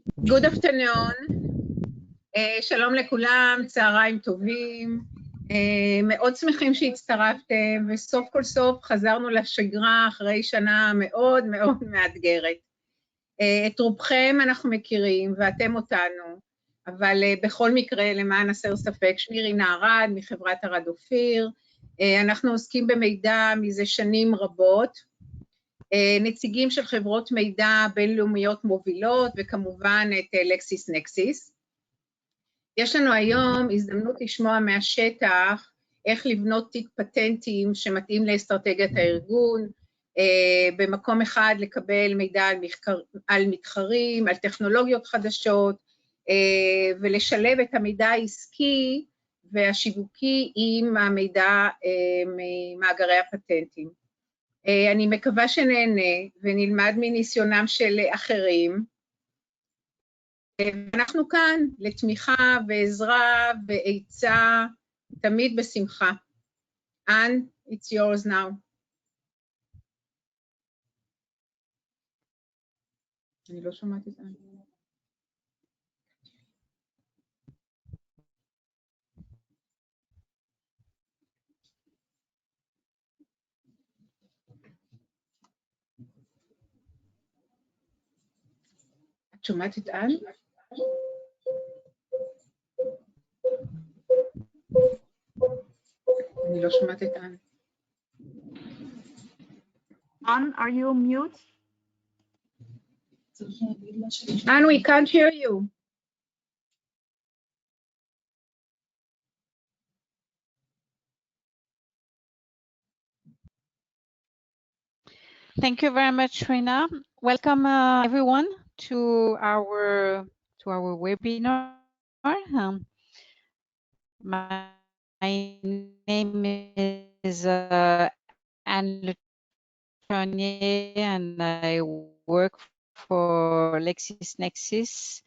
Good afternoon, שלום לכולם, צהריים טובים, מאוד שמחים שהצטרפתם, וסוף כל סוף חזרנו לשגרה אחרי שנה מאוד מאוד מאתגרת. את רובכם אנחנו מכירים ואתם אותנו, אבל בכל מקרה למען הסר ספק, שמי רינה ארד מחברת ארד אופיר, אנחנו עוסקים במידע מזה שנים רבות, נציגים של חברות מידע בינלאומיות מובילות, וכמובן את LexisNexis. יש לנו היום הזדמנות לשמוע מהשטח איך לבנות תיק פטנטים שמתאים לאסטרטגיית הארגון, במקום אחד לקבל מידע על מתחרים, על טכנולוגיות חדשות, ולשלב את המידע העסקי והשיווקי עם המידע ממאגרי הפטנטים. אני מקווה שנהנה ונלמד מניסיונם של אחרים. אנחנו כאן לתמיכה ועזרה ועצה, תמיד בשמחה. Anne, it's yours now. אני לא שומעת את אן. את שומעת את אן? אני לא שומעת את אן. Anne, are you mute? Anne, we can't hear you. Thank you very much, Rina. Welcome everyone to our webinar. My name is Anne Letronier, and I work for LexisNexis.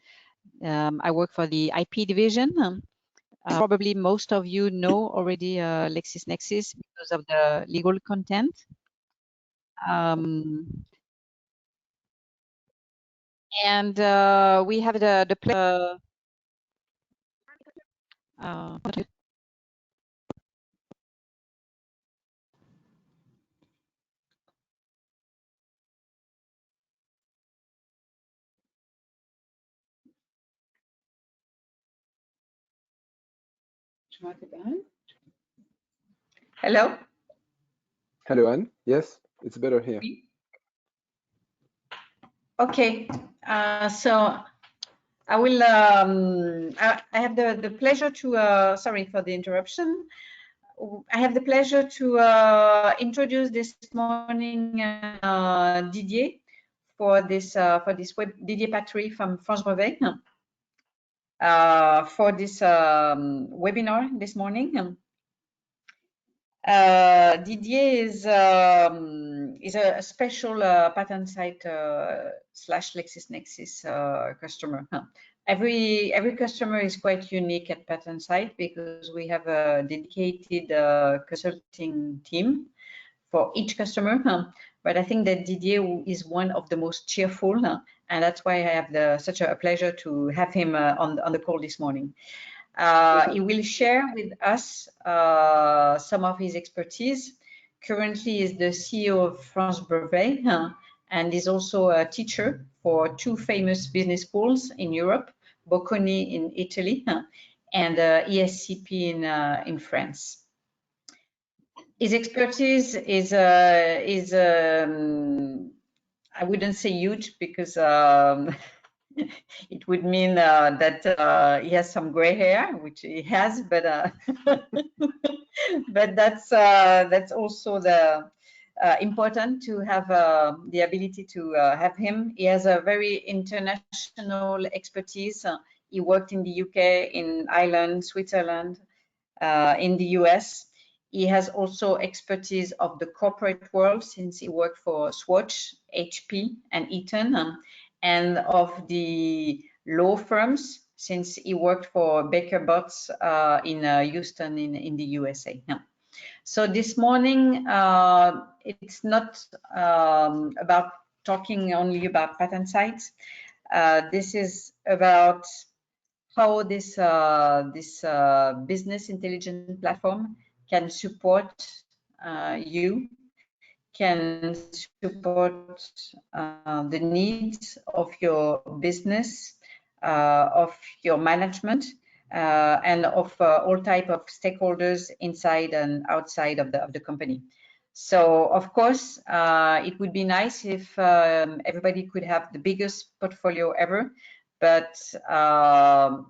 I work for the IP division. Probably most of you know already LexisNexis because of the legal content. And we have the pleasure. Hello? Hello, Anne. Yes, it's better here. Okay, so I will. I have the pleasure to. Sorry for the interruption. I have the pleasure to introduce this morning Didier for this Didier Patry from France Brevets for this webinar this morning. Didier is a special PatentSight / LexisNexis customer. Every customer is quite unique at PatentSight because we have a dedicated consulting team for each customer. But I think that Didier is one of the most cheerful, and that's why I have such a pleasure to have him on the call this morning. He will share with us some of his expertise. Currently, is the CEO of France Brevets and is also a teacher for two famous business schools in Europe, Bocconi in Italy and ESCP in France. His expertise is I wouldn't say huge because it would mean that he has some gray hair, which he has, but but that's also the important to have the ability to have him. He has a very international expertise. He worked in the UK, in Ireland, Switzerland, in the US. He has also expertise of the corporate world since he worked for Swatch, HP, and Eaton, and of the law firms since he worked for Baker Botts in Houston in the USA. So this morning, it's not about talking only about PatentSight. This is about how this business intelligence platform can support you, can support the needs of your business, of your management, and of all type of stakeholders inside and outside of the company. So of course, it would be nice if everybody could have the biggest portfolio ever, but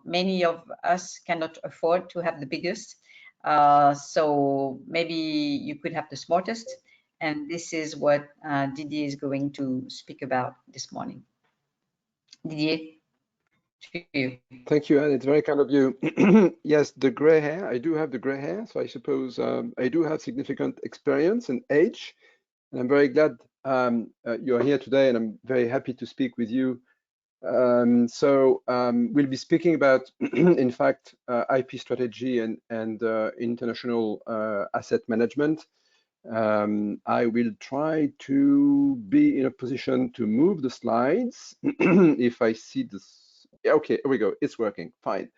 many of us cannot afford to have the biggest. So maybe you could have the smartest, and this is what Didier is going to speak about this morning. Didier, to you. Thank you, Anne. It's very kind of you. Yes, the gray hair. I do have the gray hair, so I suppose I do have significant experience and age. And I'm very glad you're here today, and I'm very happy to speak with you. We'll be speaking about, in fact, IP strategy and international asset management. I will try to be in a position to move the slides if I see this. Yeah, okay, here we go. It's working fine.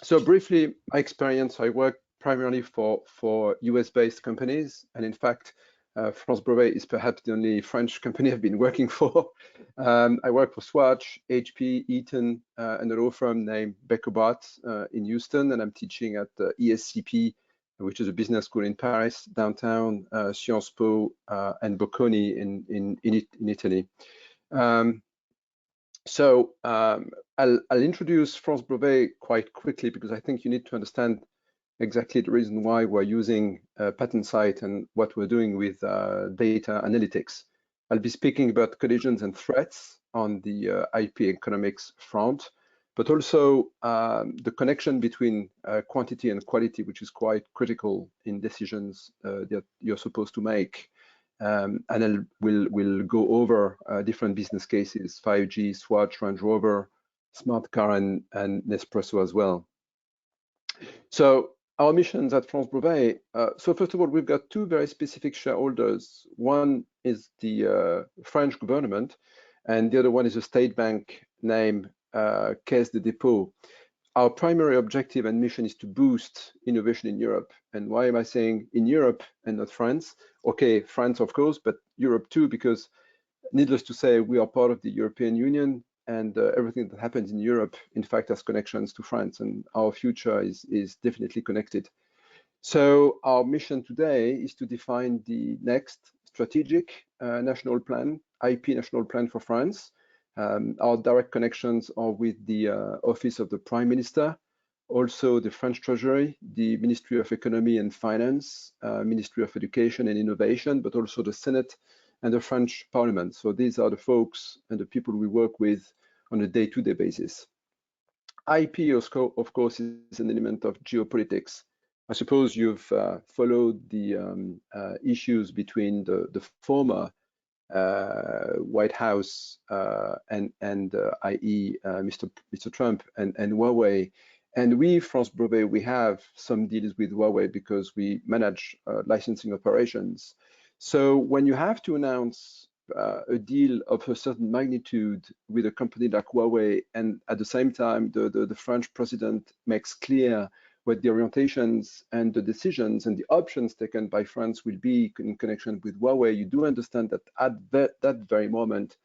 So briefly, my experience, I work primarily for US-based companies, and in fact, France Brevets is perhaps the only French company I've been working for. I work for Swatch, HP, Eaton, and a law firm named Becker Bott in Houston, and I'm teaching at ESCP, which is a business school in Paris, downtown, Sciences Po, and Bocconi in Italy. I'll introduce France Brevets quite quickly because I think you need to understand exactly the reason why we're using PatentSight and what we're doing with data analytics. I'll be speaking about collisions and threats on the IP economics front, but also the connection between quantity and quality, which is quite critical in decisions that you're supposed to make. And then we'll go over different business cases, 5G, Swatch, Range Rover, Smart Car, and Nespresso as well. So our missions at France Brevets, so first of all, we've got two very specific shareholders. One is the French government, and the other one is a state bank named Caisse de Dépôt. Our primary objective and mission is to boost innovation in Europe. And why am I saying in Europe and not France? Okay, France, of course, but Europe too, because needless to say, we are part of the European Union, and everything that happens in Europe, in fact, has connections to France, and our future is definitely connected. So our mission today is to define the next strategic national plan, IP national plan for France. Our direct connections are with the Office of the Prime Minister, also the French Treasury, the Ministry of Economy and Finance, Ministry of Education and Innovation, but also the Senate and the French Parliament. So these are the folks and the people we work with on a day-to-day basis. IP, of course, is an element of geopolitics. I suppose you've followed the issues between the former White House and i.e. Mr. Trump and Huawei. And we, France Brevets, we have some deals with Huawei because we manage licensing operations. So when you have to announce a deal of a certain magnitude with a company like Huawei, and at the same time the French president makes clear what the orientations and the decisions and the options taken by France will be in connection with Huawei, you do understand that at that very moment,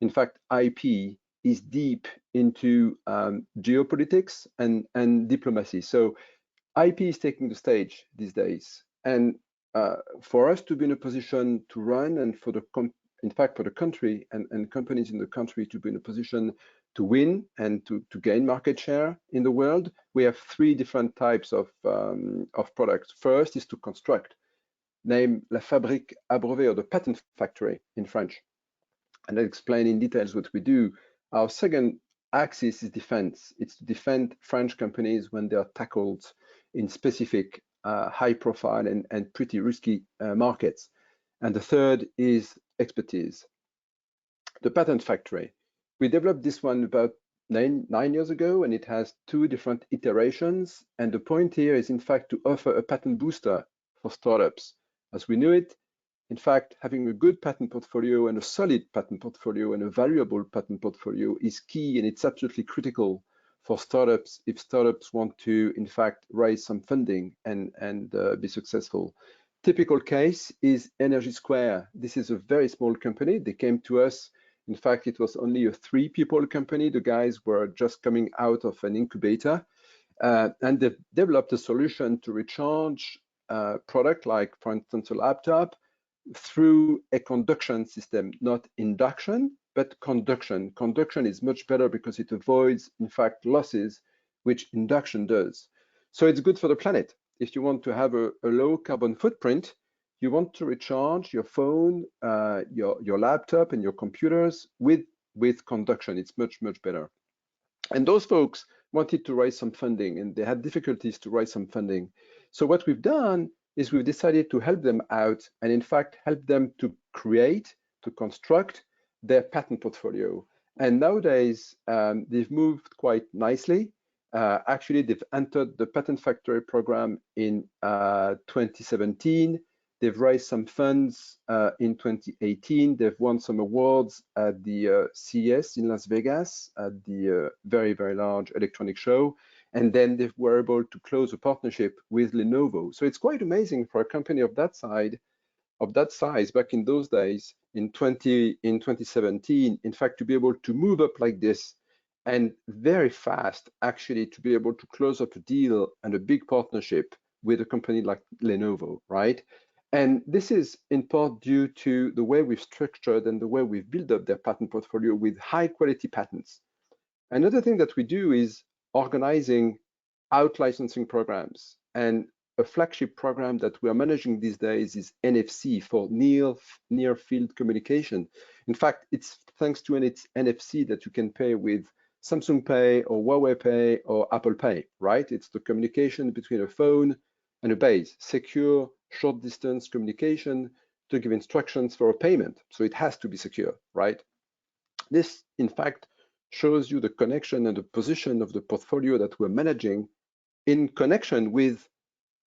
in fact, IP is deep into geopolitics and diplomacy. So IP is taking the stage these days. And for us to be in a position to run, and in fact, for the country and companies in the country to be in a position to win and to gain market share in the world, we have three different types of products. First is to construct, named La Fabrique à Brevet, or the patent factory in French. And I'll explain in details what we do. Our second axis is defense. It's to defend French companies when they are tackled in specific high profile and pretty risky markets. And the third is expertise. The patent factory. We developed this one about nine years ago, and it has two different iterations. And the point here is, in fact, to offer a patent booster for startups. As we knew it, in fact, having a good patent portfolio and a solid patent portfolio and a valuable patent portfolio is key, and it's absolutely critical for startups if startups want to, in fact, raise some funding and be successful. Typical case is Energy Square. This is a very small company. They came to us. In fact, it was only a 3-people company. The guys were just coming out of an incubator, and they developed a solution to recharge a product like, for instance, a laptop through a conduction system, not induction, but conduction. Conduction is much better because it avoids, in fact, losses, which induction does. So it's good for the planet. If you want to have a low carbon footprint, you want to recharge your phone, your laptop, and your computers with conduction. It's much, much better. And those folks wanted to raise some funding, and they had difficulties to raise some funding. So what we've done is we've decided to help them out and, in fact, help them to create, to construct their patent portfolio. And nowadays, they've moved quite nicely. Actually, they've entered the Patent Factory program in 2017. They've raised some funds in 2018. They've won some awards at the CES in Las Vegas, at the very, very large electronic show. And then they were able to close a partnership with Lenovo. So it's quite amazing for a company of that size back in those days, in 2017, in fact, to be able to move up like this and very fast, actually, to be able to close up a deal and a big partnership with a company like Lenovo, right? And this is in part due to the way we've structured and the way we've built up their patent portfolio with high quality patents. Another thing that we do is organizing out-licensing programs. And a flagship program that we are managing these days is NFC, for near field communication. In fact, it's thanks to NFC that you can pay with Samsung Pay or Huawei Pay or Apple Pay, right? It's the communication between a phone and a base, secure, short distance communication to give instructions for a payment. So it has to be secure, right? This, in fact, shows you the connection and the position of the portfolio that we're managing in connection with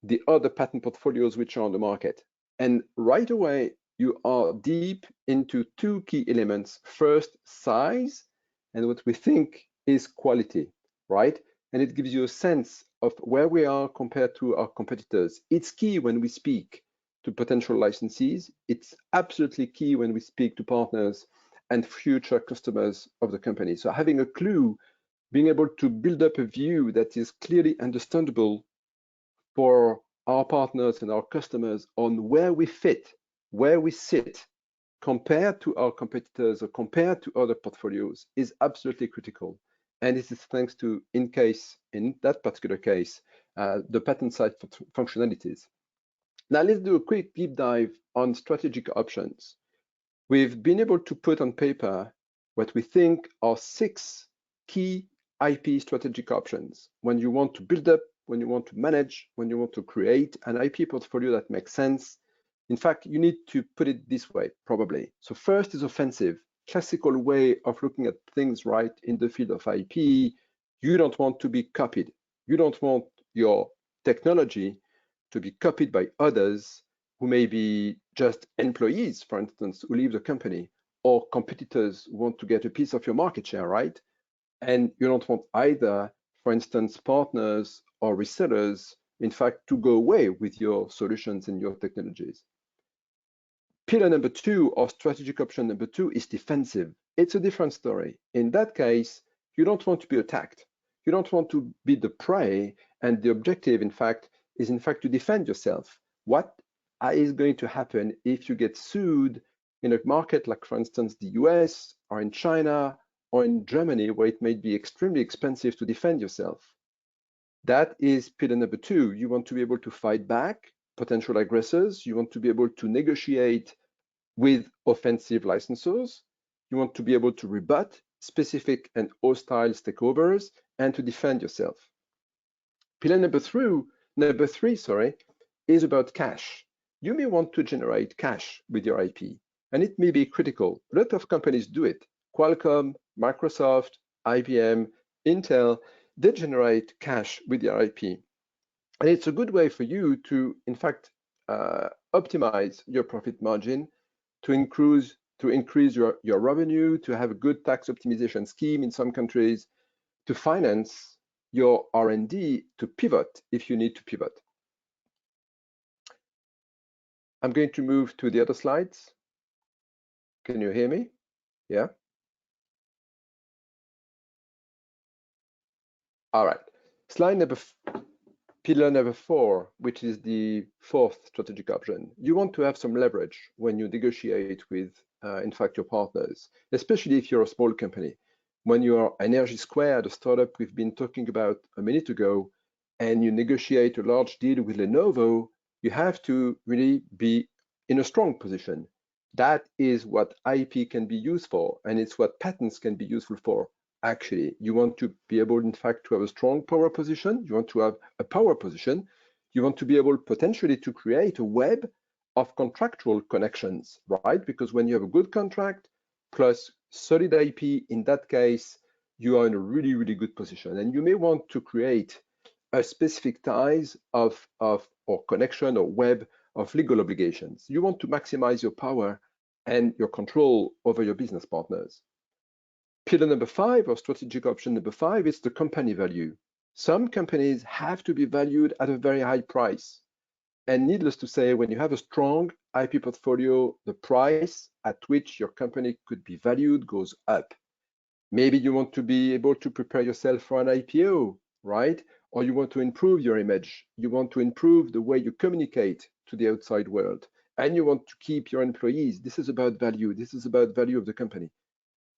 the other patent portfolios which are on the market. And right away, you are deep into 2 key elements. First, size, and what we think is quality, right? And it gives you a sense of where we are compared to our competitors. It's key when we speak to potential licensees. It's absolutely key when we speak to partners and future customers of the company. So having a clue, being able to build up a view that is clearly understandable for our partners and our customers on where we fit, where we sit compared to our competitors or compared to other portfolios is absolutely critical. And this is thanks to, in that particular case, the PatentSight functionalities. Now let's do a quick deep dive on strategic options. We've been able to put on paper what we think are 6 key IP strategic options when you want to build up, when you want to manage, when you want to create an IP portfolio that makes sense. In fact, you need to put it this way, probably. So first is offensive, classical way of looking at things, right, in the field of IP. You don't want to be copied. You don't want your technology to be copied by others who may be just employees, for instance, who leave the company, or competitors who want to get a piece of your market share, right? And you don't want either, for instance, partners or resellers, in fact, to go away with your solutions and your technologies. Pillar number 2, or strategic option number 2, is defensive. It's a different story. In that case, you don't want to be attacked. You don't want to be the prey, and the objective, in fact, is to defend yourself. What is going to happen if you get sued in a market like, for instance, the US or in China or in Germany, where it may be extremely expensive to defend yourself? That is pillar number 2. You want to be able to fight back potential aggressors. You want to be able to negotiate with offensive licensors. You want to be able to rebut specific and hostile takeovers and to defend yourself. Pillar number 3, is about cash. You may want to generate cash with your IP, and it may be critical. A lot of companies do it. Qualcomm, Microsoft, IBM, Intel, they generate cash with their IP. And it's a good way for you to, in fact, optimize your profit margin, to increase your revenue, to have a good tax optimization scheme in some countries, to finance your R&D, to pivot if you need to pivot. I'm going to move to the other slides. Can you hear me? Yeah. All right. Pillar number 4, which is the 4th strategic option. You want to have some leverage when you negotiate with, in fact, your partners, especially if you're a small company. When you are Energy Squared, the startup we've been talking about a minute ago, and you negotiate a large deal with Lenovo, you have to really be in a strong position. That is what IP can be used for, and it's what patents can be useful for. Actually, you want to be able, in fact, to have a strong power position. You want to have a power position. You want to be able potentially to create a web of contractual connections, right? Because when you have a good contract plus solid IP, in that case, you are in a really, really good position. And you may want to create a specific ties or connection or web of legal obligations. You want to maximize your power and your control over your business partners. Pillar number 5, or strategic option number 5, is the company value. Some companies have to be valued at a very high price. And needless to say, when you have a strong IP portfolio, the price at which your company could be valued goes up. Maybe you want to be able to prepare yourself for an IPO, right? Or you want to improve your image. You want to improve the way you communicate to the outside world. And you want to keep your employees. This is about value. This is about value of the company.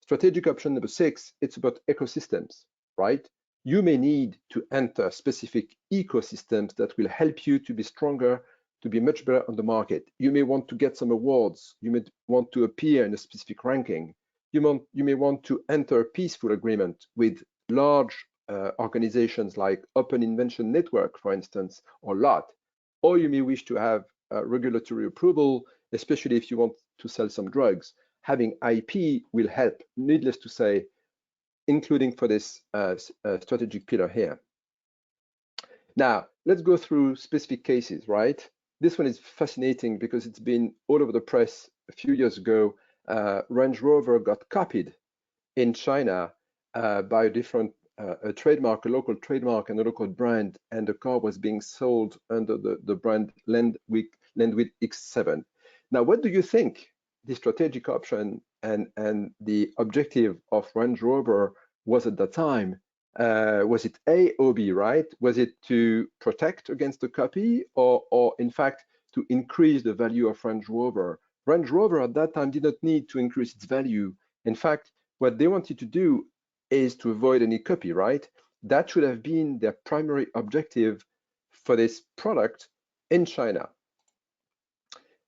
Strategic option number 6, it's about ecosystems, right? You may need to enter specific ecosystems that will help you to be stronger, to be much better on the market. You may want to get some awards. You may want to appear in a specific ranking. You may want to enter a peaceful agreement with large organizations like Open Invention Network, for instance, or LOT. Or you may wish to have regulatory approval, especially if you want to sell some drugs. Having IP will help, needless to say, including for this strategic pillar here. Now, let's go through specific cases, right? This one is fascinating because it's been all over the press a few years ago. Range Rover got copied in China by a different trademark, a local trademark and a local brand, and the car was being sold under the brand Landwick X7. Now, what do you think the strategic option and the objective of Range Rover was at that time? Was it A or B, right? Was it to protect against the copy or in fact to increase the value of Range Rover? Range Rover at that time did not need to increase its value. In fact, what they wanted to do is to avoid any copy, right? That should have been their primary objective for this product in China.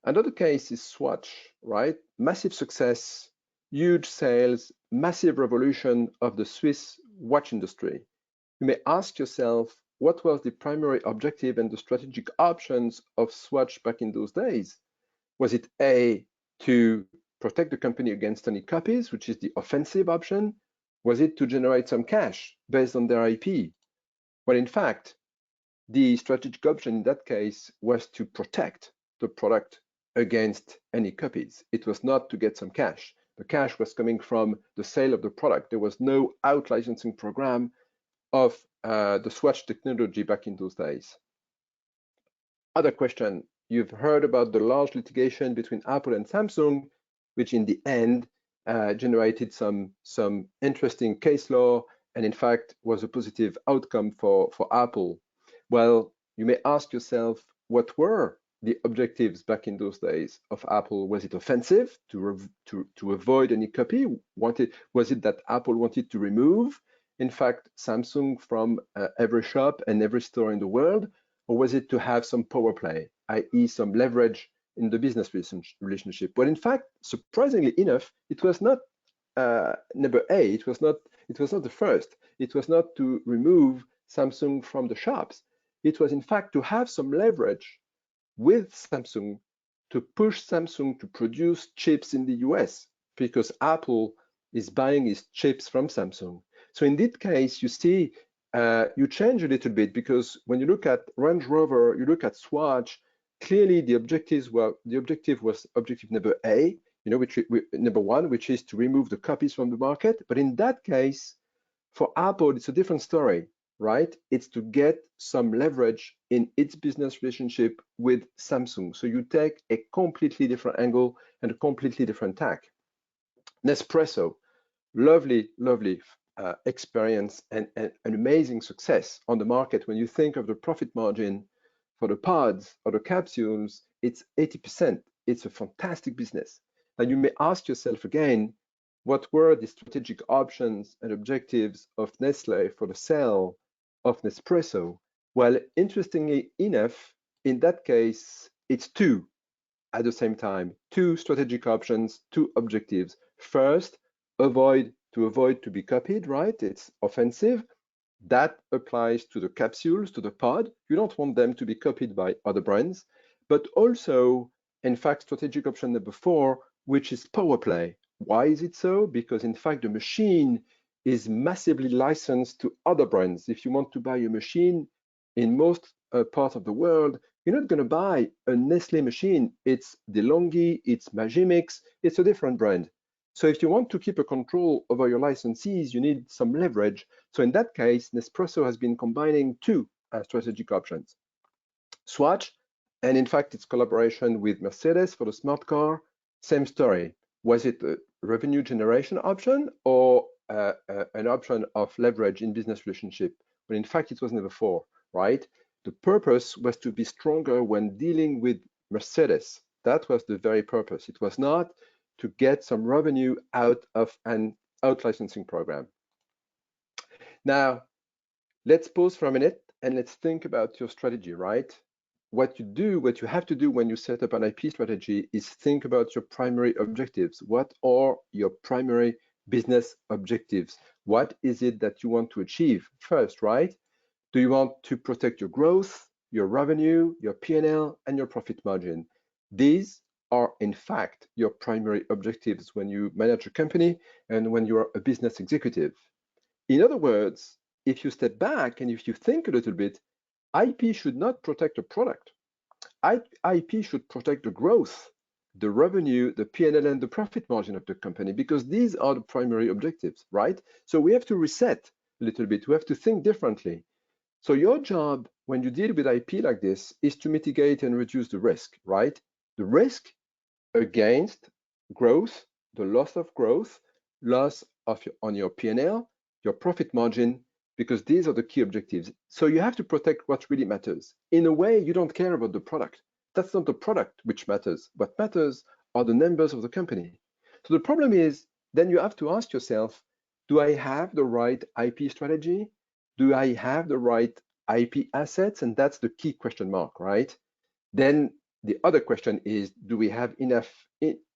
Another case is Swatch, right? Massive success, huge sales, massive revolution of the Swiss watch industry. You may ask yourself, what was the primary objective and the strategic options of Swatch back in those days? Was it A, to protect the company against any copies, which is the offensive option? Was it to generate some cash based on their IP? Well, in fact, the strategic option in that case was to protect the product against any copies. It was not to get some cash. The cash was coming from the sale of the product. There was no out-licensing program of the Swatch technology back in those days. Other question, you've heard about the large litigation between Apple and Samsung, which in the end generated some interesting case law and in fact was a positive outcome for Apple. Well, you may ask yourself, what were the objectives back in those days of Apple? Was it offensive to avoid any copy? Was it that Apple wanted to remove, in fact, Samsung from every shop and every store in the world? Or was it to have some power play, i.e. some leverage in the business relationship? Well, in fact, surprisingly enough, it was not number A. It was not the first. It was not to remove Samsung from the shops. It was in fact to have some leverage with Samsung to push Samsung to produce chips in the US, because Apple is buying its chips from Samsung. So in that case, you see, you change a little bit, because when you look at Range Rover, you look at Swatch, clearly the objective was objective number A, number one, which is to remove the copies from the market. But in that case, for Apple, it's a different story, right? It's to get some leverage in its business relationship with Samsung. So you take a completely different angle and a completely different tack. Nespresso, lovely experience and an amazing success on the market. When you think of the profit margin for the pods or the capsules, it's 80%. It's a fantastic business. Now you may ask yourself again, what were the strategic options and objectives of Nestle for the sale of Nespresso? Well, interestingly enough, in that case, it's two at the same time, two strategic options, two objectives. First, avoid to be copied, right? It's offensive. That applies to the capsules, to the pod. You don't want them to be copied by other brands. But also, in fact, strategic option number 4, which is power play. Why is it so? Because in fact, the machine is massively licensed to other brands. If you want to buy a machine in most parts of the world, you're not going to buy a Nestle machine. It's DeLonghi, it's Magimix, it's a different brand. So if you want to keep a control over your licensees, you need some leverage. So in that case, Nespresso has been combining two strategic options. Swatch, and in fact, its collaboration with Mercedes for the smart car, same story. Was it a revenue generation option or an option of leverage in business relationship? But in fact, it was number 4, right? The purpose was to be stronger when dealing with Mercedes. That was the very purpose. It was not to get some revenue out of an out-licensing program. Now, let's pause for a minute and let's think about your strategy, right? What you have to do when you set up an IP strategy is think about your primary objectives. What are your primary business objectives? What is it that you want to achieve first, right? Do you want to protect your growth, your revenue, your P&L, and your profit margin? These are, in fact, your primary objectives when you manage a company and when you are a business executive. In other words, if you step back and if you think a little bit, IP should not protect a product. IP should protect the growth, the revenue, the P&L, and the profit margin of the company, because these are the primary objectives, right? So we have to reset a little bit. We have to think differently. So your job when you deal with IP like this is to mitigate and reduce the risk, right? The risk against growth, the loss of growth, loss of on your P&L, your profit margin, because these are the key objectives. So you have to protect what really matters. In a way, you don't care about the product. That's not the product which matters. What matters are the numbers of the company. So the problem is, then you have to ask yourself, do I have the right IP strategy? Do I have the right IP assets? And that's the key question mark, right? Then the other question is, do we have enough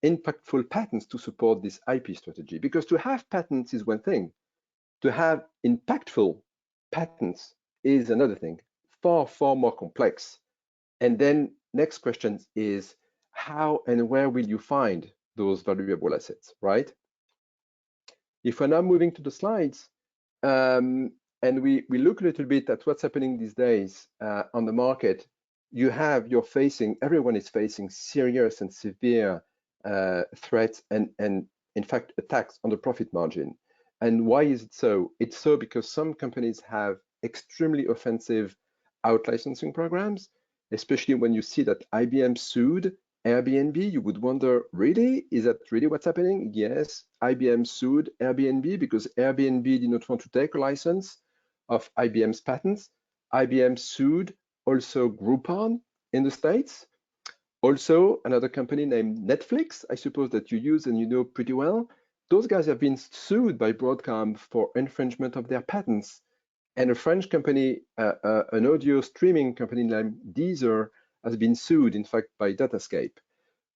impactful patents to support this IP strategy? Because to have patents is one thing. To have impactful patents is another thing, far, far more complex. And then next question is, how and where will you find those valuable assets, right? If we're now moving to the slides, and we look a little bit at what's happening these days on the market, everyone is facing serious and severe threats and in fact attacks on the profit margin. And why is it so? It's so because some companies have extremely offensive out-licensing programs, especially when you see that IBM sued Airbnb. You would wonder, really? Is that really what's happening? Yes, IBM sued Airbnb because Airbnb did not want to take a license of IBM's patents. IBM sued also Groupon in the States. Also, another company named Netflix, I suppose that you use and you know pretty well. Those guys have been sued by Broadcom for infringement of their patents. And a French company, an audio streaming company named Deezer, has been sued, in fact, by Datascape.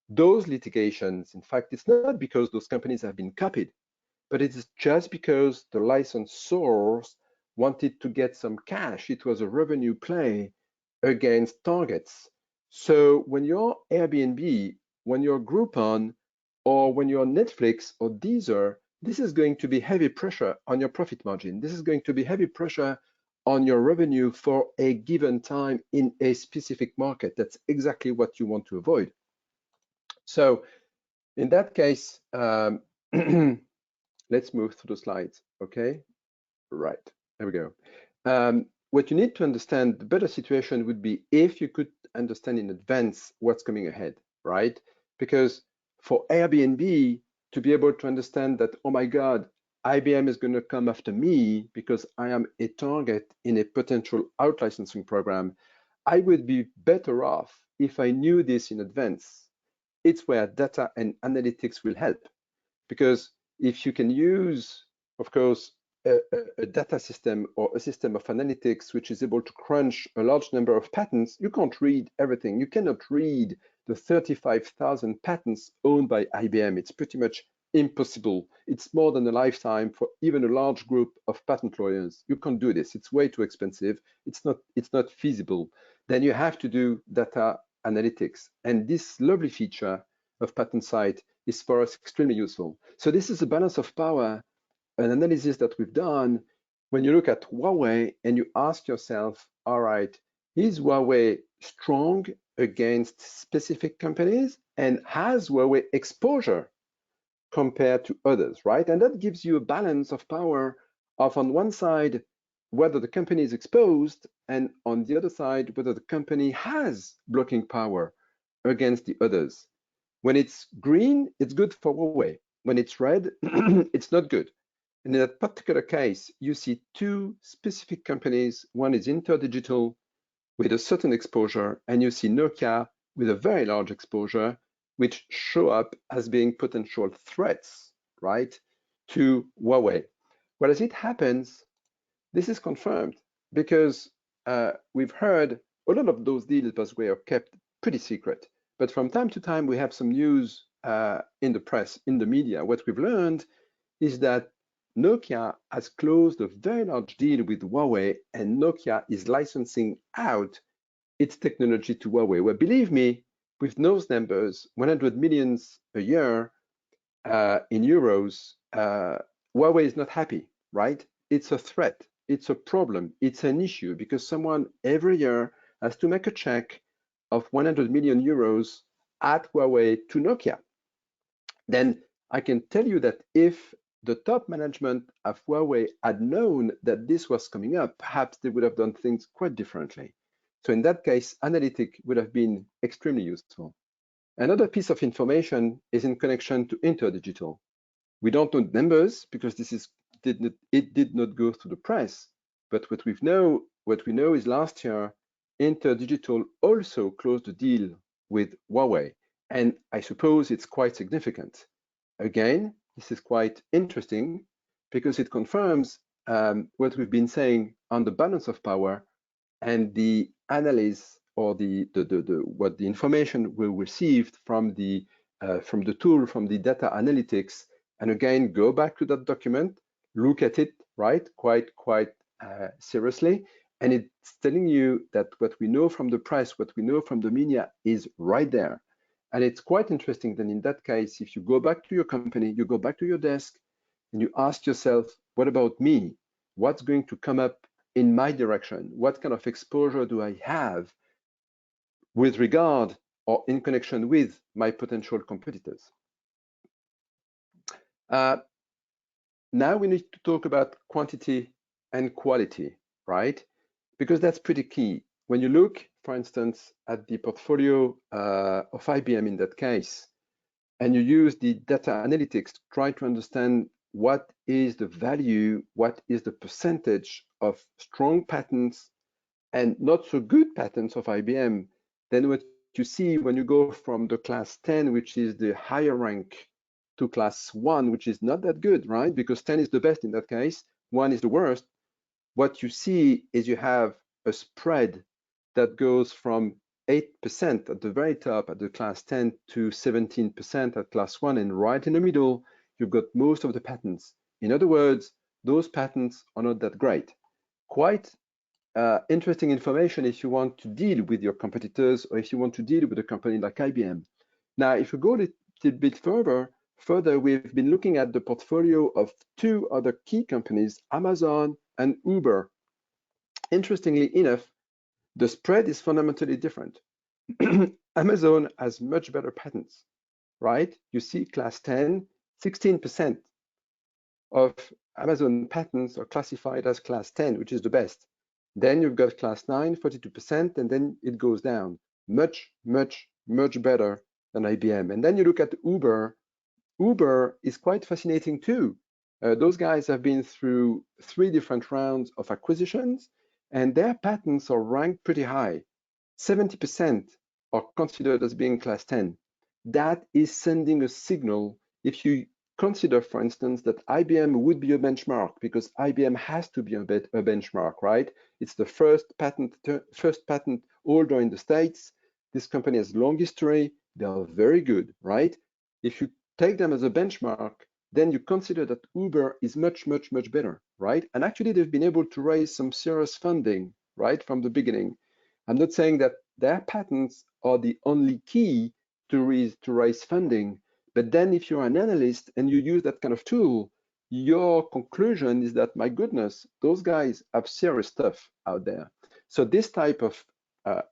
Those litigations, in fact, it's not because those companies have been copied, but it's just because the licensors wanted to get some cash. It was a revenue play against targets. So when you're Airbnb, when you're Groupon, or when you're Netflix or Deezer, this is going to be heavy pressure on your profit margin. This is going to be heavy pressure on your revenue for a given time in a specific market. That's exactly what you want to avoid. So in that case, let's move through the slides, okay? Right, there we go. What you need to understand, the better situation would be if you could understand in advance what's coming ahead, right? Because for Airbnb to be able to understand that, oh my God, IBM is going to come after me because I am a target in a potential out-licensing program, I would be better off if I knew this in advance. It's where data and analytics will help. Because if you can use, of course, a data system or a system of analytics which is able to crunch a large number of patents, you can't read everything. You cannot read the 35,000 patents owned by IBM. It's pretty much impossible. It's more than a lifetime for even a large group of patent lawyers. You can't do this. It's way too expensive. It's not feasible. Then you have to do data analytics. And this lovely feature of PatentSight is for us extremely useful. So this is a balance of power, an analysis that we've done when you look at Huawei and you ask yourself, all right, is Huawei strong against specific companies and has Huawei exposure compared to others, right? And that gives you a balance of power of, on one side, whether the company is exposed, and on the other side, whether the company has blocking power against the others. When it's green, it's good for Huawei. When it's red, it's not good. And in that particular case, you see two specific companies. One is InterDigital with a certain exposure, and you see Nokia with a very large exposure, which show up as being potential threats, right, to Huawei. Well, as it happens, this is confirmed because we've heard a lot of those deals, by the way, are kept pretty secret. But from time to time, we have some news in the press, in the media. What we've learned is that Nokia has closed a very large deal with Huawei, and Nokia is licensing out its technology to Huawei. Well, believe me, with those numbers, 100 millions a year in euros, Huawei is not happy, right? It's a threat. It's a problem. It's an issue because someone every year has to make a check of 100 million euros at Huawei to Nokia. Then I can tell you that if the top management of Huawei had known that this was coming up, perhaps they would have done things quite differently. So in that case, analytic would have been extremely useful. Another piece of information is in connection to InterDigital. We don't know numbers because it did not go through the press. But what we know is last year, InterDigital also closed a deal with Huawei. And I suppose it's quite significant. Again, this is quite interesting because it confirms what we've been saying on the balance of power and the analysis or what the information we received from the tool, from the data analytics. And again, go back to that document, look at it, right, quite seriously. And it's telling you that what we know from the press, what we know from the media is right there. And it's quite interesting that in that case, if you go back to your company, you go back to your desk and you ask yourself, what about me? What's going to come up in my direction? What kind of exposure do I have with regard or in connection with my potential competitors? Now we need to talk about quantity and quality, right? Because that's pretty key. When you look, for instance, at the portfolio of IBM in that case, and you use the data analytics to try to understand what is the value, what is the percentage of strong patents and not so good patents of IBM, then what you see when you go from the class 10, which is the higher rank, to class 1, which is not that good, right? Because 10 is the best in that case, 1 is the worst. What you see is you have a spread that goes from 8% at the very top at the class 10 to 17% at class 1, and right in the middle, you've got most of the patents. In other words, those patents are not that great. Quite interesting information if you want to deal with your competitors or if you want to deal with a company like IBM. Now, if you go a little bit further, we've been looking at the portfolio of two other key companies, Amazon and Uber. Interestingly enough, the spread is fundamentally different. Amazon has much better patents, right? You see class 10, 16% of Amazon patents are classified as class 10, which is the best. Then you've got class 9, 42%, and then it goes down. Much, much, much better than IBM. And then you look at Uber. Uber is quite fascinating too. Those guys have been through 3 different rounds of acquisitions, and their patents are ranked pretty high. 70% are considered as being class 10. That is sending a signal. If you consider, for instance, that IBM would be a benchmark, because IBM has to be a benchmark, right? It's the first patent holder in the States. This company has long history. They are very good, right? If you take them as a benchmark, then you consider that Uber is much, much, much better, right? And actually, they've been able to raise some serious funding, right, from the beginning. I'm not saying that their patents are the only key to raise funding, but then if you're an analyst and you use that kind of tool, your conclusion is that, my goodness, those guys have serious stuff out there. So this type of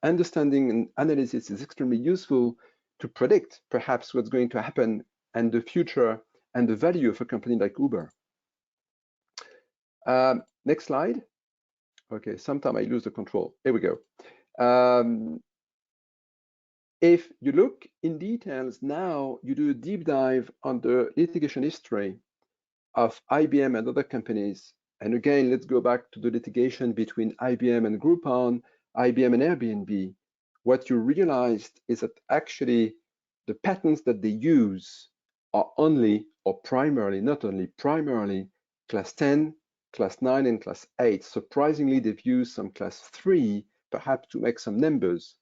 understanding and analysis is extremely useful to predict perhaps what's going to happen and the future and the value of a company like Uber. Next slide. Okay, sometime I lose the control. Here we go. If you look in details now, you do a deep dive on the litigation history of IBM and other companies. And again, let's go back to the litigation between IBM and Groupon, IBM and Airbnb. What you realized is that actually the patents that they use are only, or primarily, not only, primarily class 10, class 9, and class 8. Surprisingly, they've used some class 3, perhaps to make some numbers.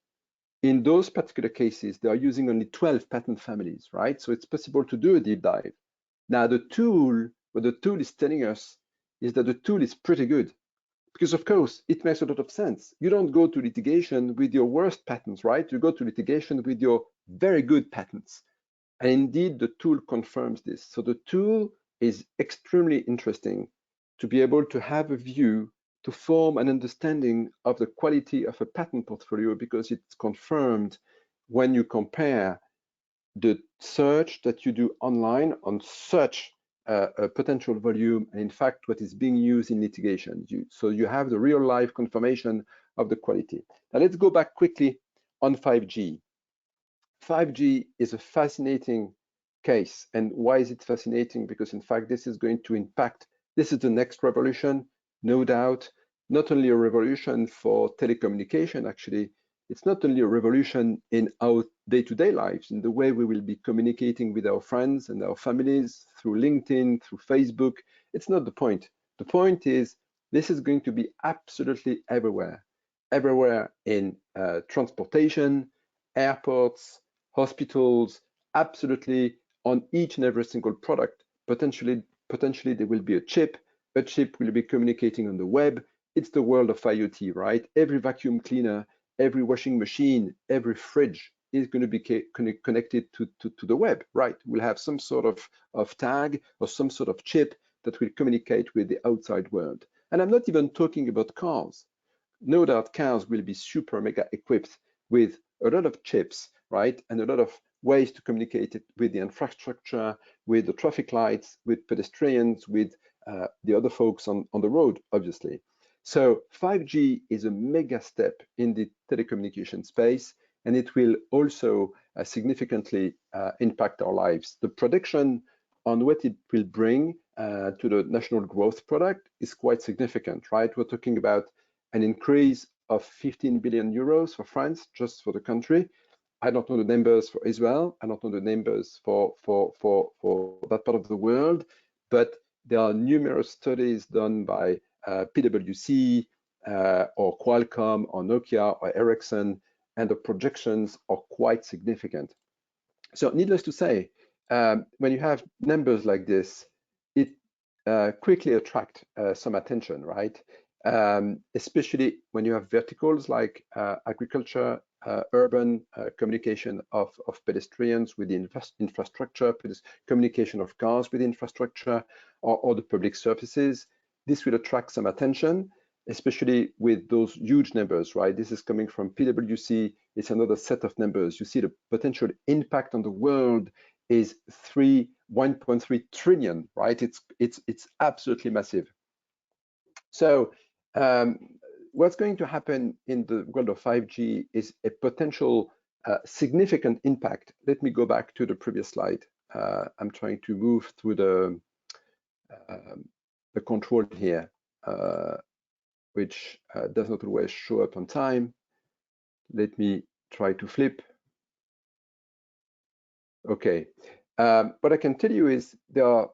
In those particular cases, they are using only 12 patent families, right? So it's possible to do a deep dive. Now, the tool, what the tool is telling us is that the tool is pretty good. Because of course, it makes a lot of sense. You don't go to litigation with your worst patents, right? You go to litigation with your very good patents. And indeed, the tool confirms this. So the tool is extremely interesting to be able to have a view, to form an understanding of the quality of a patent portfolio, because it's confirmed when you compare the search that you do online on such a potential volume, and in fact, what is being used in litigation. So you have the real life confirmation of the quality. Now let's go back quickly on 5G. 5G is a fascinating case. And why is it fascinating? Because in fact, this is going to impact, this is the next revolution, no doubt, not only a revolution for telecommunication, actually, it's not only a revolution in our day-to-day lives, in the way we will be communicating with our friends and our families through LinkedIn, through Facebook. It's not the point. The point is, this is going to be absolutely everywhere, everywhere in transportation, airports, hospitals, absolutely on each and every single product. Potentially there will be a chip will be communicating on the web. It's the world of IoT, right? Every vacuum cleaner, every washing machine, every fridge is going to be connected to the web, right? We'll have some sort of tag or some sort of chip that will communicate with the outside world. And I'm not even talking about cars. No doubt cars will be super mega equipped with a lot of chips, right? And a lot of ways to communicate it with the infrastructure, with the traffic lights, with pedestrians, with the other folks on the road, obviously. So 5G is a mega step in the telecommunication space, and it will also significantly impact our lives. The prediction on what it will bring to the national growth product is quite significant, right? We're talking about an increase of 15 billion euros for France, just for the country. I don't know the numbers for Israel. I don't know the numbers for that part of the world, but there are numerous studies done by PwC or Qualcomm or Nokia or Ericsson, and the projections are quite significant. So needless to say, when you have numbers like this, it quickly attracts some attention, right? Especially when you have verticals like agriculture, urban communication of pedestrians with the infrastructure, communication of cars with infrastructure, or the public services. This will attract some attention. especially with those huge numbers, right? This is coming from PwC. It's another set of numbers. You see the potential impact on the world is 1.3 trillion, right? It's absolutely massive. So what's going to happen in the world of 5G is a potential significant impact. Let me go back to the previous slide. I'm trying to move through the control here, which does not always show up on time. Let me try to flip. Okay. What I can tell you is there are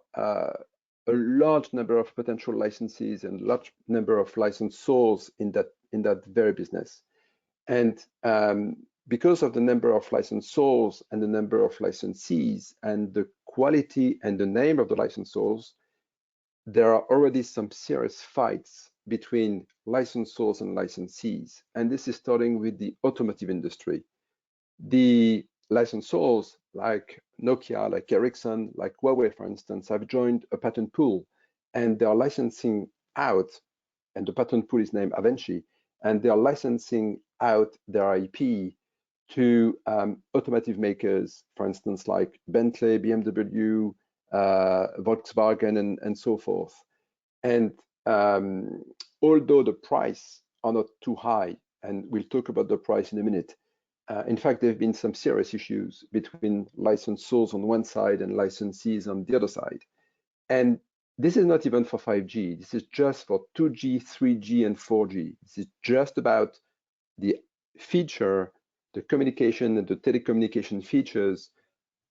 a large number of potential licensees and large number of licensors in that very business. And because of the number of licensors and the number of licensees and the quality and the name of the licensors, there are already some serious fights between licensors and licensees. And this is starting with the automotive industry. The licensors like Nokia, like Ericsson, like Huawei, for instance, have joined a patent pool, and they are licensing out, and the patent pool is named Avenci, and they are licensing out their IP to automotive makers, for instance, like Bentley, BMW, Volkswagen, and so forth. And although the price are not too high, and we'll talk about the price in a minute, in fact, there have been some serious issues between licensors on one side and licensees on the other side. And this is not even for 5G. This is just for 2G, 3G, and 4G. This is just about the feature, the communication and the telecommunication features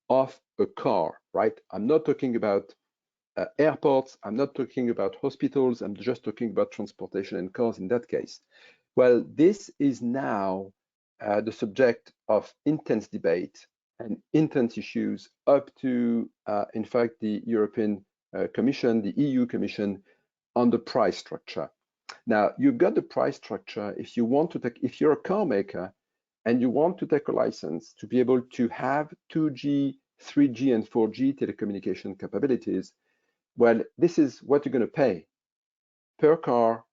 of a car, right? I'm not talking about airports. I'm not talking about hospitals. I'm just talking about transportation and cars in that case. Well, this is now the subject of intense debate and intense issues up to, in fact, the European Commission, the EU Commission, on the price structure. Now, you've got the price structure if you want to take, if you're a car maker and you want to take a license to be able to have 2G, 3G, and 4G telecommunication capabilities. Well, this is what you're going to pay per car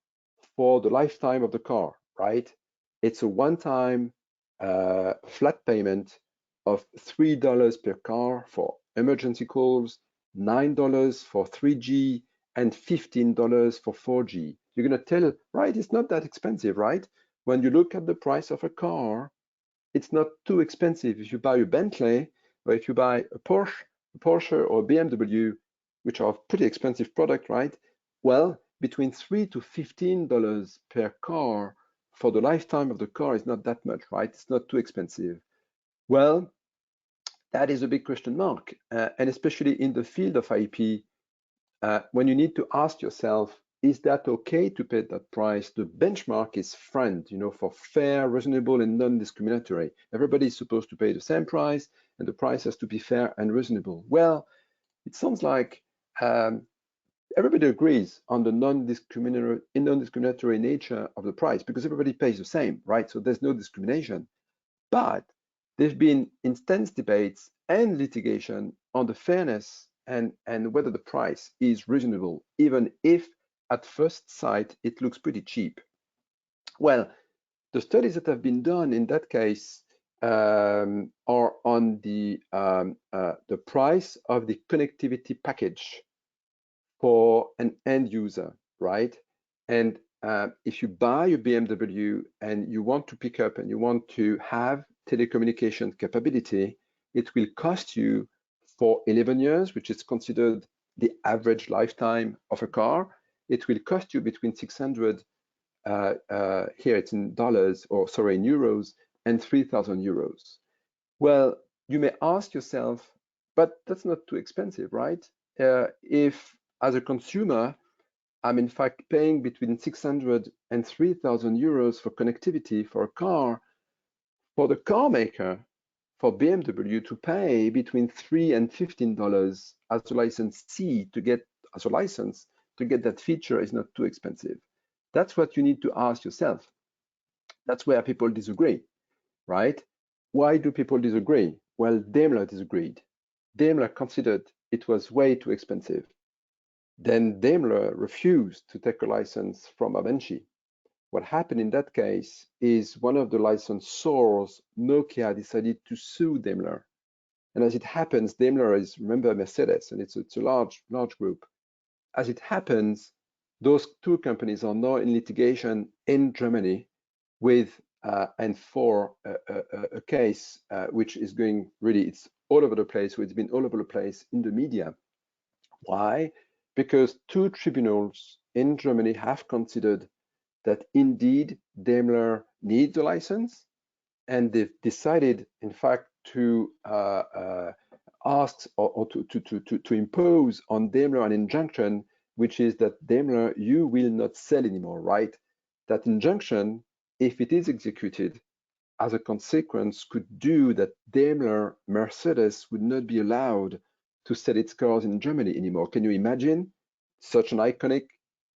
for the lifetime of the car, right? It's a one-time flat payment of $3 per car for emergency calls, $9 for 3G, and $15 for 4G. You're going to tell, right, it's not that expensive, right? When you look at the price of a car, it's not too expensive. If you buy a Bentley, or if you buy a Porsche or a BMW, which are pretty expensive product, right? Well, between $3 to $15 per car for the lifetime of the car is not that much, right? It's not too expensive. Well, that is a big question mark, and especially in the field of IP, when you need to ask yourself, is that okay to pay that price? The benchmark is FRIEND, you know, for fair, reasonable, and non-discriminatory. Everybody is supposed to pay the same price, and the price has to be fair and reasonable. Well, it sounds like everybody agrees on the non-discriminatory nature of the price because everybody pays the same, right? So there's no discrimination. But there've been intense debates and litigation on the fairness and whether the price is reasonable, even if at first sight it looks pretty cheap. Well, the studies that have been done in that case are on the price of the connectivity package for an end user, right? And if you buy a BMW and you want to pick up and you want to have telecommunication capability, it will cost you for 11 years, which is considered the average lifetime of a car. It will cost you between 600, here it's in dollars, or sorry, in euros, and 3,000 euros. Well, you may ask yourself, but that's not too expensive, right? If as a consumer, I'm in fact paying between 600 and 3,000 euros for connectivity for a car, for the car maker, for BMW to pay between $3 and $15 as a licensee to get, as a license, to get that feature is not too expensive. That's what you need to ask yourself. That's where people disagree, right? Why do people disagree? Well, Daimler disagreed. Daimler considered it was way too expensive. Then Daimler refused to take a license from Avenci. What happened in that case is one of the licensors, Nokia, decided to sue Daimler. And as it happens, Daimler is, remember, Mercedes, and it's a large group. As it happens, those two companies are now in litigation in Germany with and for a case which is going really, it's all over the place. So it's been all over the place in the media. Why? Because two tribunals in Germany have considered that indeed Daimler needs a license, and they've decided, in fact, to ask or to impose on Daimler an injunction, which is that Daimler, you will not sell anymore, right? That injunction, if it is executed, as a consequence, could do that Daimler Mercedes would not be allowed to sell its cars in Germany anymore. Can you imagine such an iconic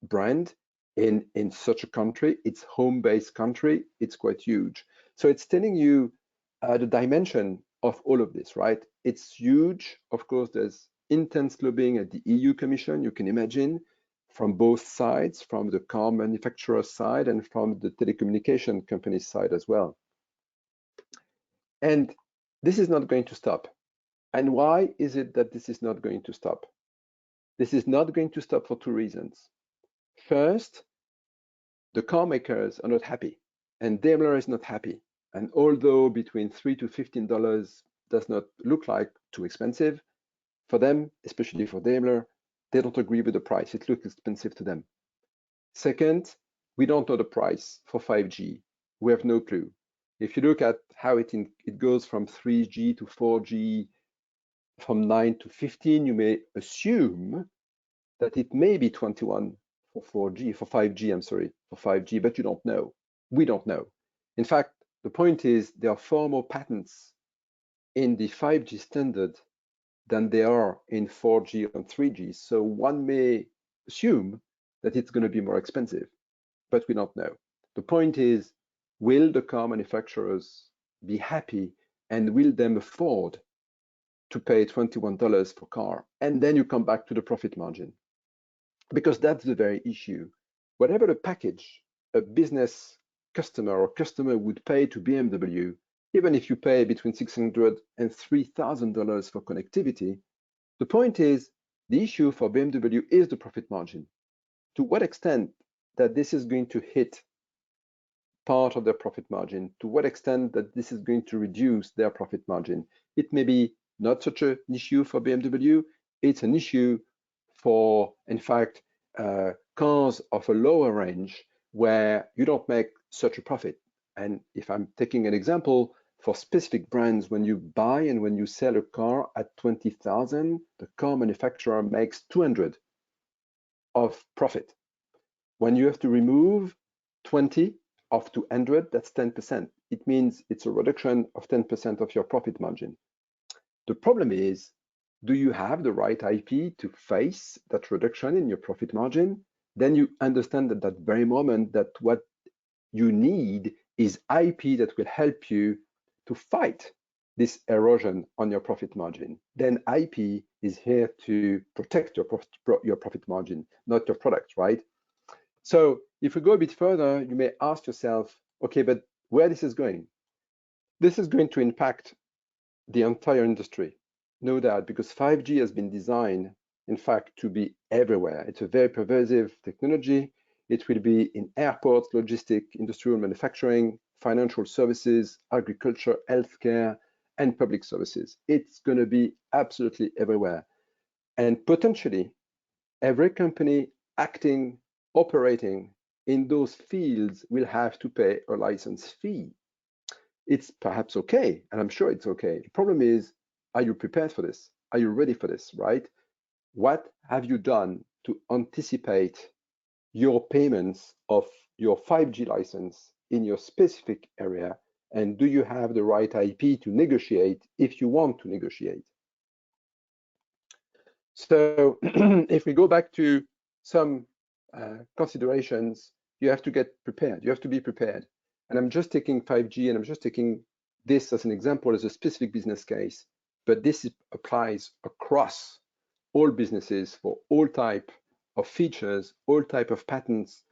brand in such a country? It's home-based country. It's quite huge. So it's telling you the dimension of all of this, right? It's huge. Of course, there's intense lobbying at the EU Commission, you can imagine, from both sides, from the car manufacturer side and from the telecommunication company side as well. And this is not going to stop. And why is it that this is not going to stop? This is not going to stop for two reasons. First, the car makers are not happy, and Daimler is not happy. And although between $3 to $15 does not look like too expensive, for them, especially for Daimler, they don't agree with the price. It looks expensive to them. Second, we don't know the price for 5G. We have no clue. If you look at how it goes from 3G to 4G, from 9 to 15, you may assume that it may be 21 for 4G, for 5G, I'm sorry, for 5G, but you don't know. We don't know. In fact, the point is there are far more patents in the 5G standard than there are in 4G and 3G. So one may assume that it's going to be more expensive, but we don't know. The point is, will the car manufacturers be happy, and will them afford to pay $21 per car? And then you come back to the profit margin, because that's the very issue. Whatever the package a business customer or customer would pay to BMW, even if you pay between $600 and $3,000 for connectivity, the point is, the issue for BMW is the profit margin. To what extent that this is going to hit part of their profit margin, to what extent that this is going to reduce their profit margin. It may be not such an issue for BMW. It's an issue for, in fact, cars of a lower range where you don't make such a profit. And if I'm taking an example, for specific brands, when you buy and when you sell a car at 20,000, the car manufacturer makes 200 of profit. When you have to remove 20 of 200, that's 10%. It means it's a reduction of 10% of your profit margin. The problem is, do you have the right IP to face that reduction in your profit margin? Then you understand at that very moment that what you need is IP that will help you to fight this erosion on your profit margin. Then IP is here to protect your profit margin, not your product, right? So if we go a bit further, you may ask yourself, okay, but where this is going? This is going to impact the entire industry, no doubt, because 5G has been designed, in fact, to be everywhere. It's a very pervasive technology. It will be in airports, logistics, industrial manufacturing, financial services, agriculture, healthcare, and public services. It's going to be absolutely everywhere. And potentially, every company acting, operating in those fields will have to pay a license fee. It's perhaps okay, and I'm sure it's okay. The problem is, are you prepared for this? Are you ready for this, right? What have you done to anticipate your payments of your 5G license in your specific area? And do you have the right IP to negotiate if you want to negotiate? So if we go back to some considerations, you have to get prepared. You have to be prepared. And I'm just taking 5G and I'm just taking this as an example, as a specific business case, but this applies across all businesses for all type of features, all type of patents,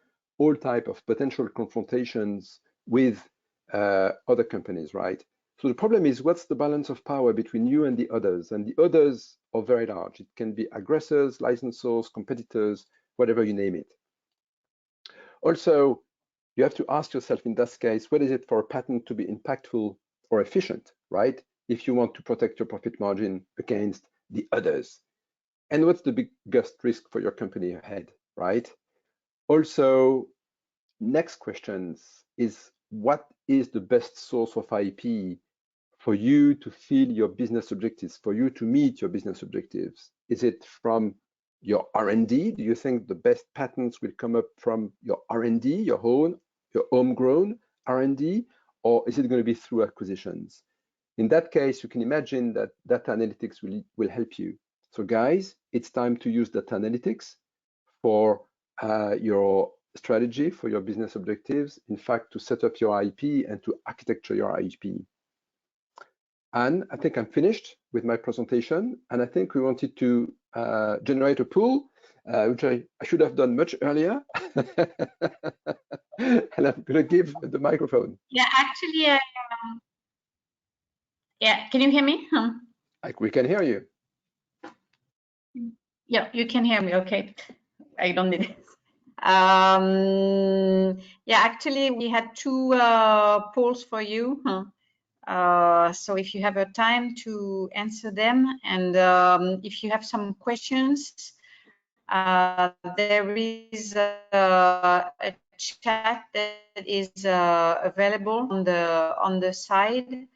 all type of potential confrontations with other companies, right? So the problem is, what's the balance of power between you and the others? And the others are very large. It can be aggressors, licensors, competitors, whatever you name it. Also, you have to ask yourself in that case, what is it for a patent to be impactful or efficient, right? If you want to protect your profit margin against the others. And what's the biggest risk for your company ahead, right? Also, next questions is, what is the best source of IP for you to fill your business objectives, for you to meet your business objectives? Is it from your R&D? Do you think the best patents will come up from your R&D, your homegrown R&D, or is it going to be through acquisitions? In that case, you can imagine that data analytics will help you. So guys, it's time to use data analytics for your strategy, for your business objectives, in fact, to set up your IP and to architecture your IP. And I think I'm finished with my presentation, and I think we wanted to generate a pool, which I should have done much earlier. And I'm going to give the microphone. Yeah, actually, yeah, can you hear me? We can hear you. Yeah, you can hear me, okay. I don't need it. Yeah, actually, we had two polls for you. So if you have a time to answer them, and if you have some questions, there is a chat that is available on the side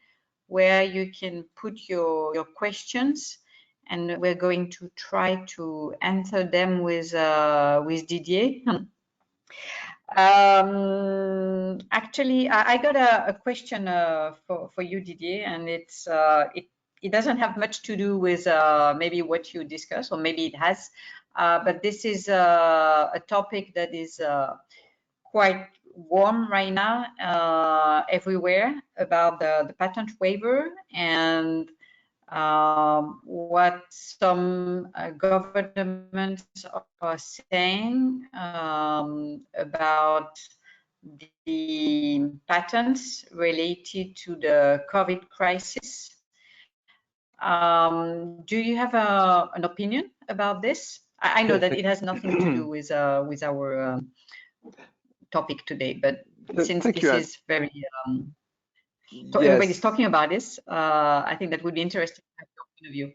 where you can put your questions, and we're going to try to answer them with Didier. Actually, I got a question for you, Didier, and it's it doesn't have much to do with maybe what you discuss, or maybe it has, but this is a topic that is quite warm right now everywhere, about the patent waiver, and what some governments are saying about the patents related to the COVID crisis. Do you have an opinion about this? I know that it has nothing to do with our topic today, but since this is very so everybody's talking about this, I think that would be interesting to have your point of view.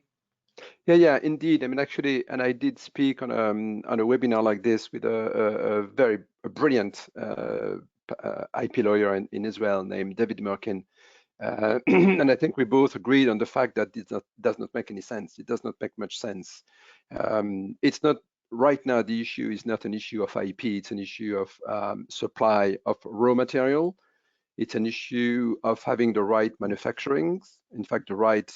Yeah, indeed. I mean, actually, and I did speak on a webinar like this with a very brilliant IP lawyer in Israel named David Merkin. And I think we both agreed on the fact that it does not make any sense. It does not make much sense. It's not, right now, the issue is not an issue of IP. It's an issue of supply of raw material. It's an issue of having the right manufacturing, in fact, the right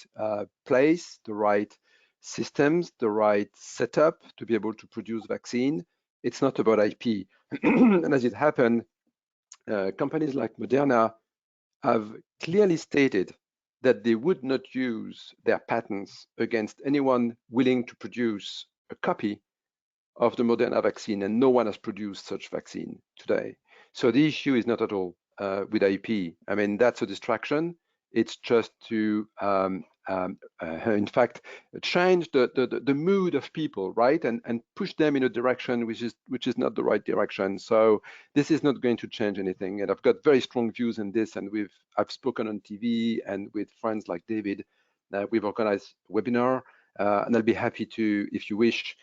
place, the right systems, the right setup to be able to produce vaccine. It's not about IP. And as it happened, companies like Moderna have clearly stated that they would not use their patents against anyone willing to produce a copy of the Moderna vaccine, and no one has produced such vaccine today. So the issue is not at all with IP. I mean, that's a distraction. It's just to, in fact, change the mood of people, right, and push them in a direction which is not the right direction. So this is not going to change anything. And I've got very strong views in this, and I've spoken on TV and with friends like David. We've organized a webinar, and I'll be happy to, if you wish,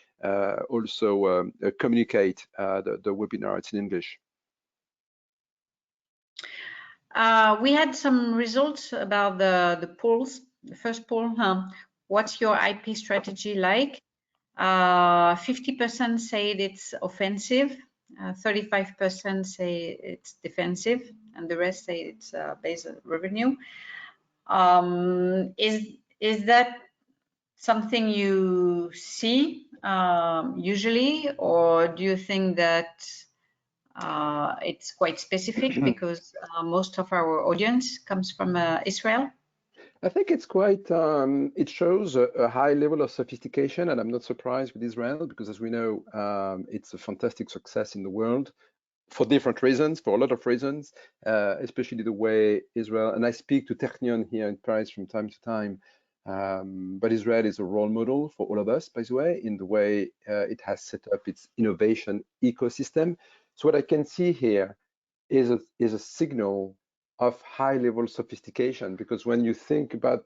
also communicate the webinar. It's in English. We had some results about the polls. The first poll, what's your IP strategy like? 50% said it's offensive, 35% say it's defensive, and the rest say it's based on revenue. Is that something you see usually, or do you think that it's quite specific because most of our audience comes from Israel? I think it's quite, it shows a high level of sophistication, and I'm not surprised with Israel because, as we know, it's a fantastic success in the world for different reasons, for a lot of reasons, especially the way Israel, and I speak to Technion here in Paris from time to time, but Israel is a role model for all of us, by the way, in the way it has set up its innovation ecosystem. So what I can see here is a signal of high level sophistication, because when you think about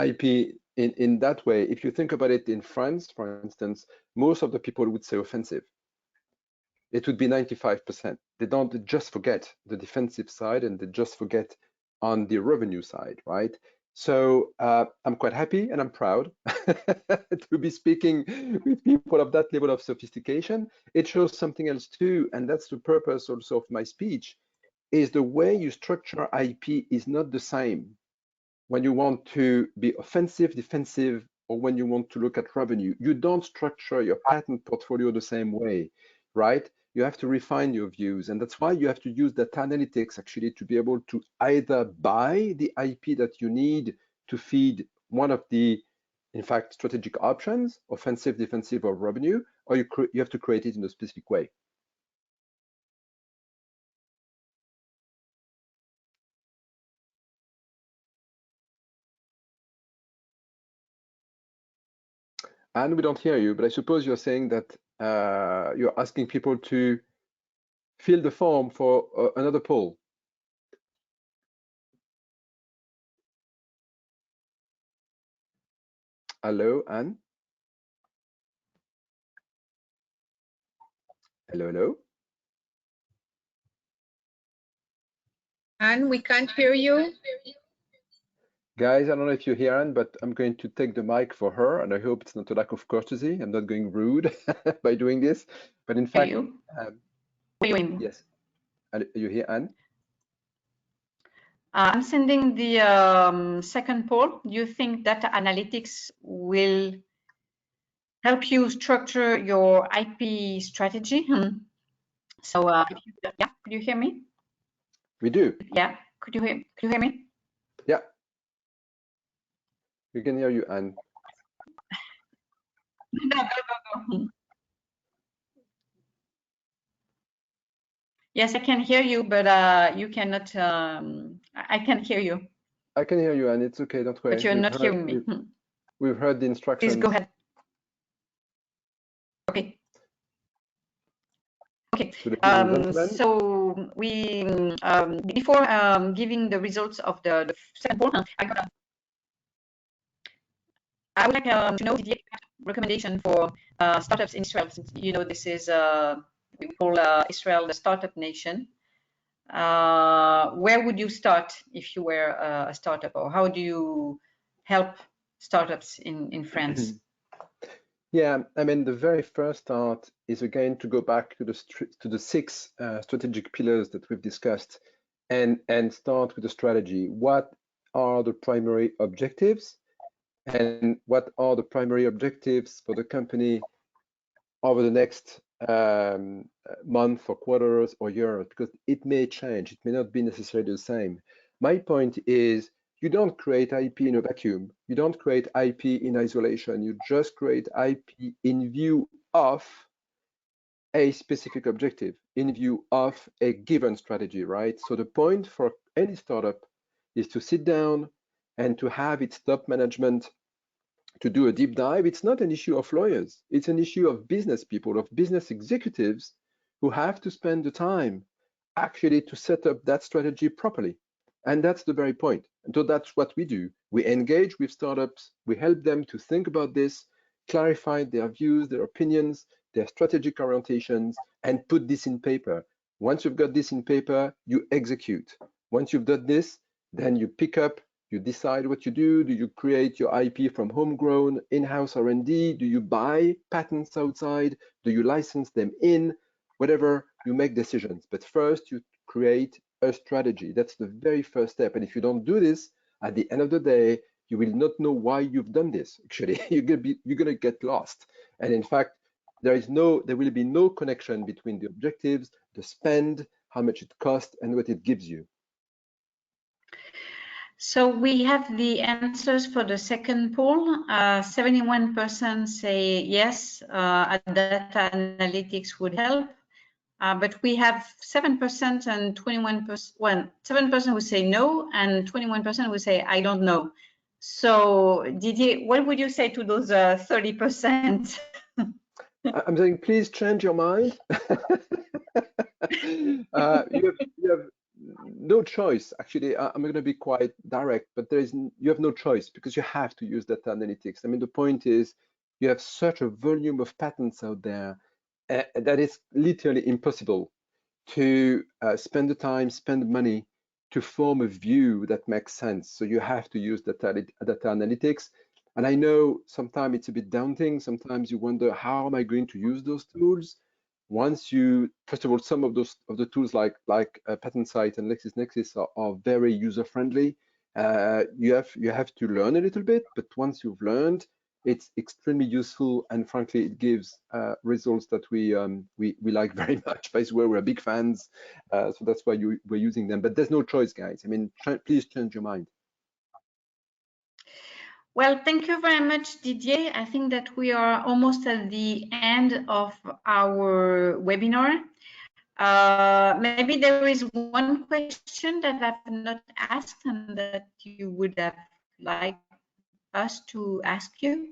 IP in that way, if you think about it in France, for instance, most of the people would say offensive. It would be 95%. They don't just forget the defensive side, and they just forget on the revenue side, right? So I'm quite happy and I'm proud to be speaking with people of that level of sophistication. It shows something else too, and that's the purpose also of my speech, is the way you structure IP is not the same when you want to be offensive, defensive, or when you want to look at revenue. You don't structure your patent portfolio the same way, right? You have to refine your views, and that's why you have to use data analytics actually to be able to either buy the IP that you need to feed one of the, in fact, strategic options, offensive, defensive, or revenue, or you have to create it in a specific way. And we don't hear you, but I suppose you're saying that you're asking people to fill the form for another poll. Hello, Anne? Hello, hello? Anne, we can't hear you. Guys, I don't know if you hear Anne, but I'm going to take the mic for her, and I hope it's not a lack of courtesy. I'm not going rude by doing this, but in fact, yes. You hear Anne? I'm sending the second poll. Do you think data analytics will help you structure your IP strategy? So, yeah, could you hear me? We do. Yeah, could you hear me? Yeah. We can hear you, Anne. Go. Yes, I can hear you, but you cannot. I can hear you. I can hear you, Anne. It's okay. Don't worry. But you're not hearing me. We've heard the instructions. Please go ahead. Okay. Okay. So we before giving the results of the second poll, I would like to know the recommendation for startups in Israel. Since you know this is we call Israel the startup nation. Where would you start if you were a startup, or how do you help startups in France? Yeah, I mean, the very first start is again to go back to the 6 strategic pillars that we've discussed, and start with the strategy. What are the primary objectives, and what are the primary objectives for the company over the next month or quarters or years? Because it may change, it may not be necessarily the same. My point is, you don't create IP in a vacuum. You don't create IP in isolation. You just create IP in view of a specific objective, in view of a given strategy, right? So the point for any startup is to sit down and to have its top management to do a deep dive. It's not an issue of lawyers. It's an issue of business people, of business executives who have to spend the time actually to set up that strategy properly. And that's the very point. And so that's what we do. We engage with startups. We help them to think about this, clarify their views, their opinions, their strategic orientations, and put this in paper. Once you've got this in paper, you execute. Once you've done this, then you pick up, you decide what you do. Do you create your IP from homegrown, in-house R&D? Do you buy patents outside? Do you license them in? Whatever, you make decisions. But first, you create a strategy. That's the very first step. And if you don't do this, at the end of the day, you will not know why you've done this. Actually, you're gonna get lost. And in fact, there will be no connection between the objectives, the spend, how much it costs, and what it gives you. So we have the answers for the second poll. 71% say yes, data analytics would help. but we have 7% and 21%. Well, 7% would say no, and 21% would say I don't know. So, Didier, what would you say to those 30%? I'm saying, please change your mind. You have no choice. Actually, I'm going to be quite direct, but you have no choice because you have to use data analytics. I mean, the point is you have such a volume of patents out there that it's literally impossible to spend the time, spend the money to form a view that makes sense. So you have to use data analytics. And I know sometimes it's a bit daunting. Sometimes you wonder, how am I going to use those tools? Once you, first of all, some of the tools like PatentSight and LexisNexis are very user-friendly. You have to learn a little bit, but once you've learned, it's extremely useful, and frankly, it gives results that we like very much. By the way, we're big fans, so that's why we're using them. But there's no choice, guys. I mean, please change your mind. Well, thank you very much, Didier. I think that we are almost at the end of our webinar. Maybe there is one question that I've not asked and that you would have liked us to ask you.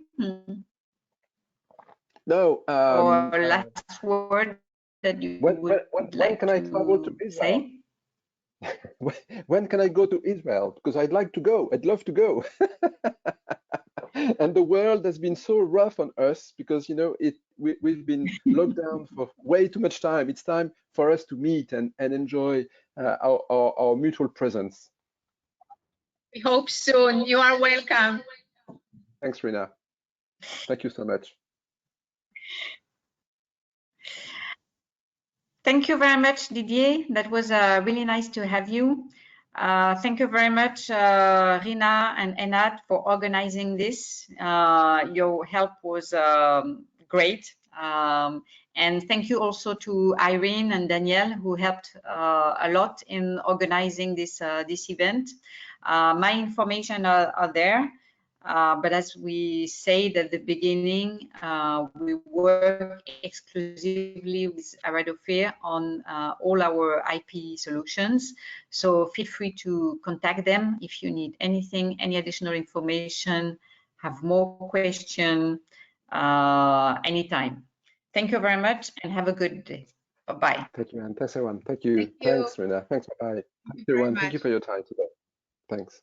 No. Or last word that you would like when can I travel to Israel? say? When can I go to Israel? Because I'd like to go. I'd love to go. And the world has been so rough on us because, you know, we've been locked down for way too much time. It's time for us to meet and enjoy our mutual presence. We hope soon. You are welcome. Thanks, Rina. Thank you so much. Thank you very much, Didier. That was really nice to have you. Thank you very much, Rina and Enad, for organizing this. Your help was great. And thank you also to Irene and Danielle, who helped a lot in organizing this event. My information are there. But as we said at the beginning, we work exclusively with Aradofir on all our IP solutions. So feel free to contact them if you need anything, any additional information, have more questions, anytime. Thank you very much and have a good day. Bye-bye. Thank you, and thanks, everyone. Thank you. Thanks, Rina. Thanks, bye. Everyone, thank you for your time today. Thanks.